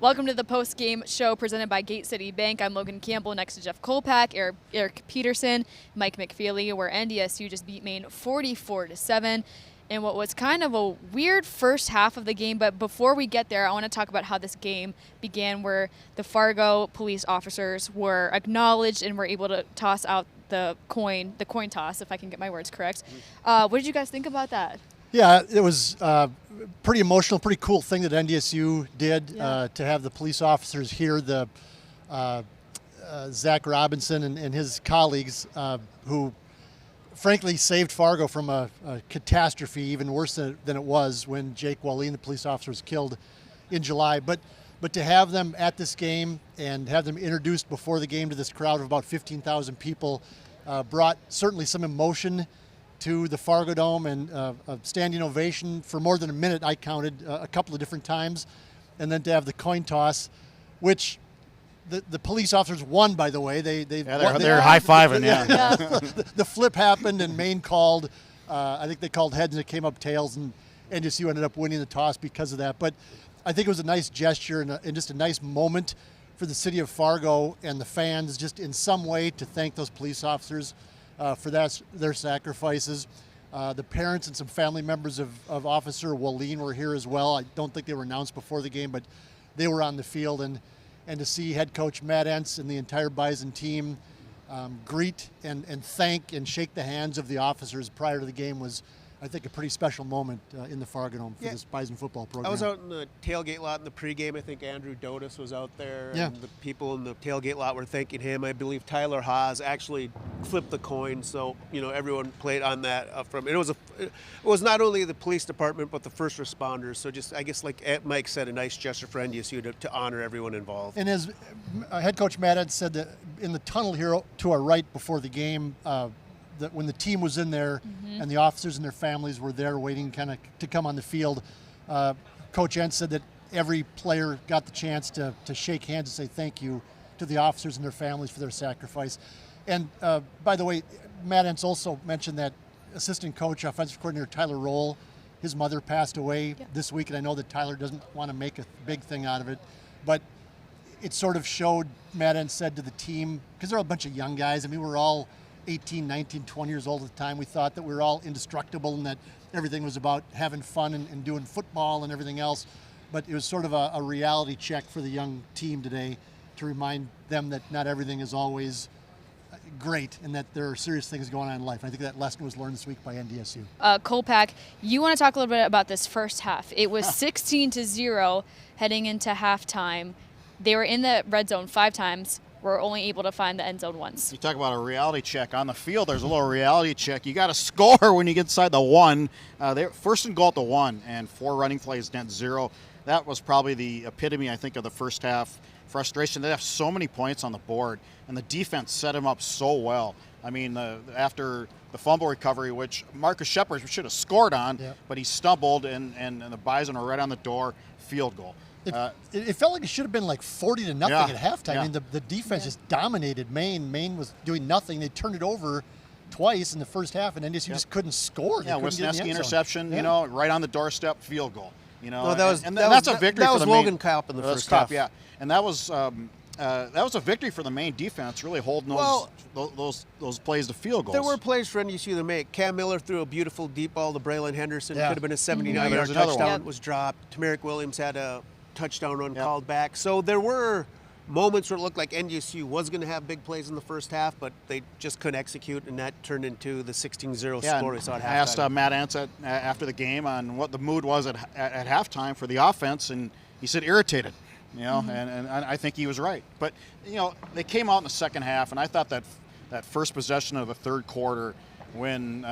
Welcome to the post-game show presented by Gate City Bank. I'm Logan Campbell next to Jeff Kolpak, Eric Peterson, Mike McFeely, where NDSU just beat Maine 44-7 in what was kind of a weird first half of the game. But before we get there, I want to talk about how this game began, where the Fargo police officers were acknowledged and were able to toss out the coin toss, if I can get my words correct. What did you guys think about that? Yeah, it was pretty emotional, pretty cool thing that NDSU did to have the police officers hear the Zach Robinson and his colleagues who frankly saved Fargo from a catastrophe even worse than it was when Jake Wallin, the police officer, was killed in July. But to have them at this game and have them introduced before the game to this crowd of about 15,000 people brought certainly some emotion to the Fargodome, and a standing ovation for more than a minute. I counted a couple of different times, and then to have the coin toss, which the police officers won, by the way. They're high-fiving, The flip happened, and Maine called. I think they called heads, and it came up tails, and NDSU ended up winning the toss because of that. But I think it was a nice gesture and just a nice moment for the city of Fargo and the fans, just in some way to thank those police officers for their sacrifices. The parents and some family members of Officer Wallin were here as well. I don't think they were announced before the game, but they were on the field. And to see head coach Matt Entz and the entire Bison team greet and thank and shake the hands of the officers prior to the game was, I think, a pretty special moment in the Fargodome for this Bison football program. I was out in the tailgate lot in the pregame. I think Andrew Dotis was out there. Yeah. And the people in the tailgate lot were thanking him. I believe Tyler Haas actually flipped the coin, so everyone played on that from. It was not only the police department but the first responders. So just, I guess, like Mike said, a nice gesture for NDSU to honor everyone involved. And as head coach Matt Entz said, that in the tunnel here to our right before the game, that when the team was in there and the officers and their families were there waiting kind of to come on the field, Coach Entz said that every player got the chance to shake hands and say thank you to the officers and their families for their sacrifice. And by the way, Matt Entz also mentioned that assistant coach, offensive coordinator Tyler Roll, his mother passed away this week, and I know that Tyler doesn't want to make a big thing out of it, but it sort of showed, Matt Entz said to the team, because they're all a bunch of young guys. I mean, we're all 18, 19, 20 years old at the time. We thought that we were all indestructible and that everything was about having fun and doing football and everything else. But it was sort of a reality check for the young team today to remind them that not everything is always great and that there are serious things going on in life. I think that lesson was learned this week by NDSU. Kolpak, you want to talk a little bit about this first half. It was 16-0 heading into halftime. They were in the red zone 5 times. We're only able to find the end zone once. You talk about a reality check. On the field, there's a little reality check. You got to score when you get inside the 1. They're first and goal at the 1, and 4 running plays, net 0. That was probably the epitome, I think, of the first half frustration. They have so many points on the board, and the defense set him up so well. I mean, after the fumble recovery, which Marcus Shepard should have scored on, but he stumbled, and the Bison are right on the door, field goal. It felt like it should have been like 40-0 at halftime. Yeah. I mean, the defense just dominated Maine. Maine was doing nothing. They turned it over twice in the first half, and NDSU just couldn't score. Yeah, Wisniewski interception, right on the doorstep, field goal. That's a victory for the Logan Kopp in the first half. Yeah, and that was a victory for the Maine defense, really holding those plays to field goals. There were plays for NDSU to make. Cam Miller threw a beautiful deep ball to Braylon Henderson. Could have been a 79-yard touchdown. It was dropped. Tamarick Williams had a touchdown run called back. So there were moments where it looked like NDSU was going to have big plays in the first half, but they just couldn't execute, and that turned into the 16-0 score we saw at halftime. I asked Matt Entz after the game on what the mood was at halftime for the offense, and he said irritated. And I think he was right. But, they came out in the second half, and I thought that first possession of the third quarter when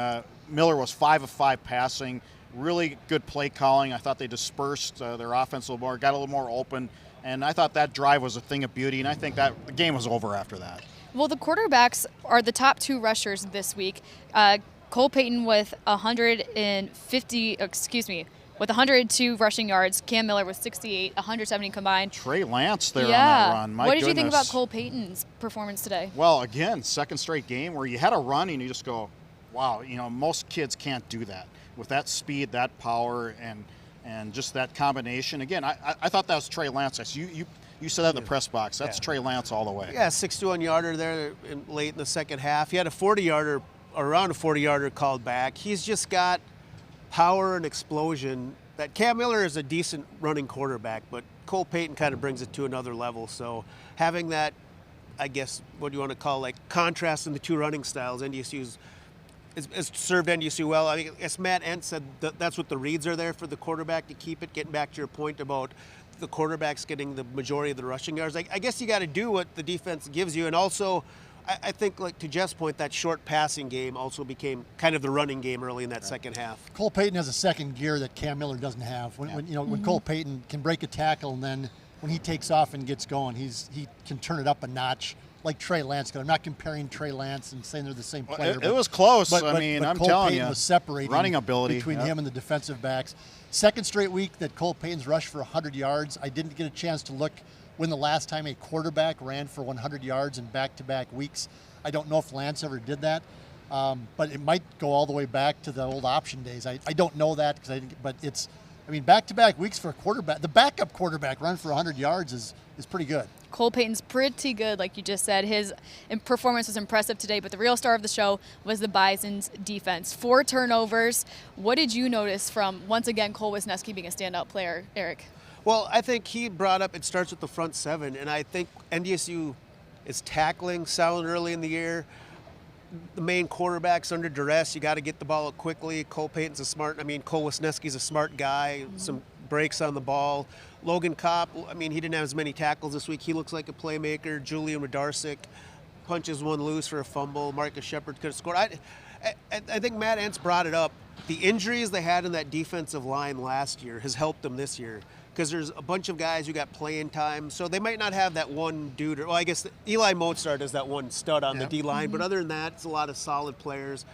Miller was 5 of 5 passing, really good play calling. I thought they dispersed their offense a little more, got a little more open, and I thought that drive was a thing of beauty, and I think that the game was over after that. Well, the quarterbacks are the top 2 rushers this week. Cole Payton with 102 rushing yards. Cam Miller with 68, 170 combined. Trey Lance there on that run. What did you think about Cole Payton's performance today? Well, again, second straight game where you had a run and you just go, wow, most kids can't do that with that speed, that power, and And just that combination. Again, I thought that was Trey Lance. You said that in the press box. That's Trey Lance all the way. Yeah, 61-yarder there late in the second half. He had a 40-yarder, around a 40-yarder called back. He's just got power and explosion. That Cam Miller is a decent running quarterback, but Cole Payton kind of brings it to another level. So having that, I guess, what do you want to call, like, contrast in the two running styles, NDSU's has served NDSU well. I mean, as Matt Entz said, that's what the reads are there for the quarterback to keep it. Getting back to your point about the quarterbacks getting the majority of the rushing yards, I guess you got to do what the defense gives you. And also, I think, like to Jeff's point, that short passing game also became kind of the running game early in that second half. Cole Payton has a second gear that Cam Miller doesn't have. When Cole Payton can break a tackle, and then when he takes off and gets going, he can turn it up a notch. Like Trey Lance. I'm not comparing Trey Lance and saying they're the same player. It was close. But I'm Cole telling Payton you, was separating running ability between him and the defensive backs. Second straight week that Cole Payton's rushed for 100 yards. I didn't get a chance to look when the last time a quarterback ran for 100 yards in back-to-back weeks. I don't know if Lance ever did that, but it might go all the way back to the old option days. I don't know that but it's. I mean, back-to-back weeks for a quarterback. The backup quarterback run for 100 yards is pretty good. Cole Payton's pretty good, like you just said. His performance was impressive today, but the real star of the show was the Bison's defense. 4 turnovers. What did you notice from, once again, Cole Wisniewski being a standout player, Eric? Well, I think he brought up it starts with the front 7, and I think NDSU is tackling sound early in the year. The main quarterback's under duress. You got to get the ball out quickly. Cole Wisniewski's a smart guy. Some breaks on the ball. Logan Kopp, he didn't have as many tackles this week. He looks like a playmaker. Julian Radarczyk punches one loose for a fumble. Marcus Shepard could have scored. I think Matt Entz brought it up. The injuries they had in that defensive line last year has helped them this year because there's a bunch of guys who got playing time. So they might not have that one dude. I guess Eli Mozart is that one stud on the D-line. But other than that, it's a lot of solid players.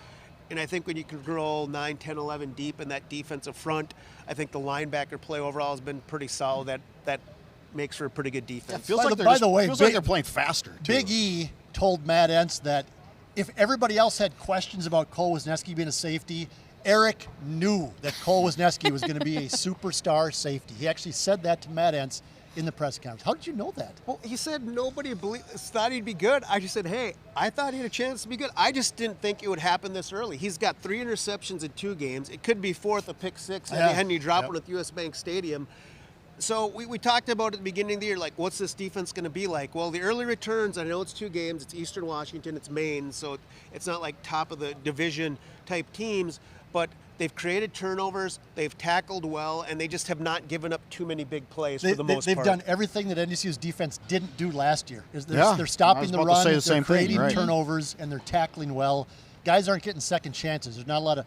And I think when you can grow 9, 10, 11 deep in that defensive front, I think the linebacker play overall has been pretty solid. That makes for a pretty good defense. It feels like they're playing faster, too. Big E told Matt Entz that if everybody else had questions about Cole Wisniewski being a safety, Eric knew that Cole Wisniewski was going to be a superstar safety. He actually said that to Matt Entz in the press conference. How did you know that? Well, he said nobody thought he'd be good. I just said, hey, I thought he had a chance to be good. I just didn't think it would happen this early. He's got 3 interceptions in 2 games. It could be 4th, a pick 6, and he dropped one at US Bank Stadium. So we talked about at the beginning of the year, like, what's this defense going to be like? Well, the early returns, I know it's 2 games. It's Eastern Washington, it's Maine, so it's not like top of the division type teams, but they've created turnovers, they've tackled well, and they just have not given up too many big plays for the most part. They've done everything that NDSU's defense didn't do last year. They're stopping the run, they're creating turnovers, and they're tackling well. Guys aren't getting second chances. There's not a lot of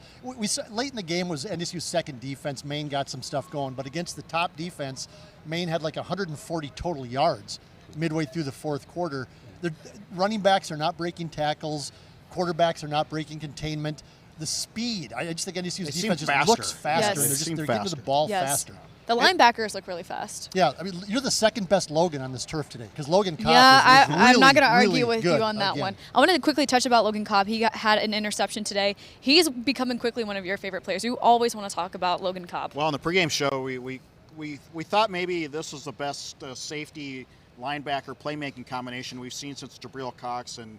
late in the game was NDSU's second defense. Maine got some stuff going, but against the top defense, Maine had like 140 total yards midway through the 4th quarter. The running backs are not breaking tackles. Quarterbacks are not breaking containment. The speed, I just think NDSU's defense just looks faster. Yes. They're getting to the ball faster. The linebackers look really fast. Yeah, you're the second best Logan on this turf today because Logan Kopp is really, I'm not going to argue really with you on that again. one. I wanted to quickly touch about Logan Kopp. He had an interception today. He's becoming quickly one of your favorite players. You always want to talk about Logan Kopp. Well, in the pregame show, we thought maybe this was the best safety linebacker playmaking combination we've seen since Jabril Cox and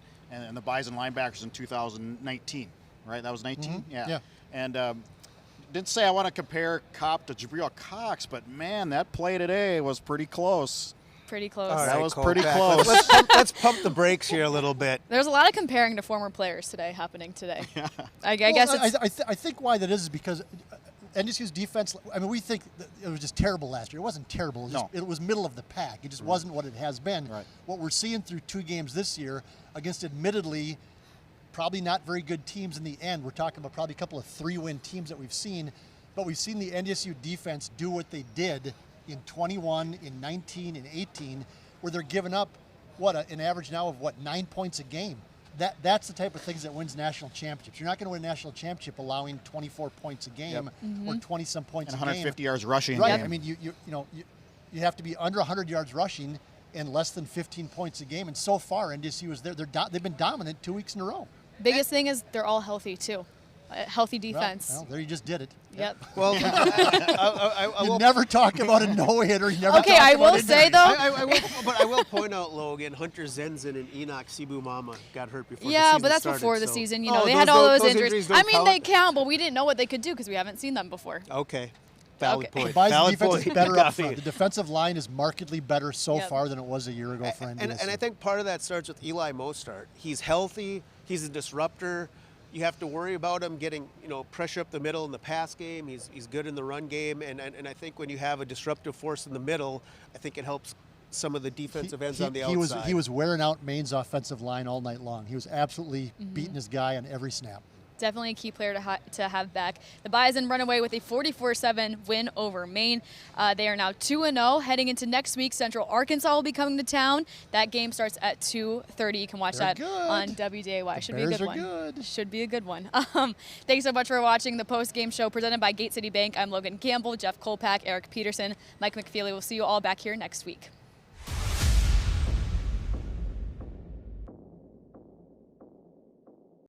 the Bison linebackers in 2019. Right, that was 19? Mm-hmm. Yeah. And didn't say I want to compare Kopp to Jabril Cox, but man, that play today was pretty close. Pretty close. Right, that was pretty close. Let's pump the brakes here a little bit. There's a lot of comparing to former players happening today. Yeah. I guess I think why that is because NDSU's defense, we think that it was just terrible last year. It wasn't terrible. It was middle of the pack. It just wasn't what it has been. Right. What we're seeing through 2 games this year against admittedly probably not very good teams in the end. We're talking about probably a couple of 3-win teams that we've seen, but we've seen the NDSU defense do what they did in 21, in 19, and 18, where they're giving up an average now of 9 points a game. That's the type of things that wins national championships. You're not going to win a national championship allowing 24 points a game or 20-some points and a game. 150 yards rushing. Right. Game. I mean, you have to be under 100 yards rushing and less than 15 points a game. And so far, NDSU is there. They've been dominant 2 weeks in a row. biggest thing is they're all healthy too. Healthy defense. Well, there you just did it. Yep. Well, I You will never talk about a no-hitter. You never Okay, talk I about will say injuries. though. but I will point out, Logan, Hunter Zenzen and Enoch Sibumama got hurt before the Yeah, season but that's started, before the so- season. You Oh, know, they had all those injuries. don't I mean, count? they count, but we didn't know what they could do because we haven't seen them before. Okay. Valid Okay. point. Bison Valid defense point. is better Got up front. me. The defensive line is markedly better so Yep. far than it was a year ago for NDSU. And I think part of that starts with Eli Mostart. He's healthy. He's a disruptor. You have to worry about him getting, pressure up the middle in the pass game. He's good in the run game. And I think when you have a disruptive force in the middle, I think it helps some of the defensive ends on the outside. He was wearing out Maine's offensive line all night long. He was absolutely beating his guy on every snap. Definitely a key player to have back. The Bison run away with a 44-7 win over Maine. They are now 2-0. Heading into next week, Central Arkansas will be coming to town. That game starts at 2:30. You can watch They're that good. on WDAY. Should be a Bears good are one. good. Should be a good one. Thanks so much for watching the post-game show presented by Gate City Bank. I'm Logan Campbell, Jeff Kolpak, Eric Peterson, Mike McFeely. We'll see you all back here next week.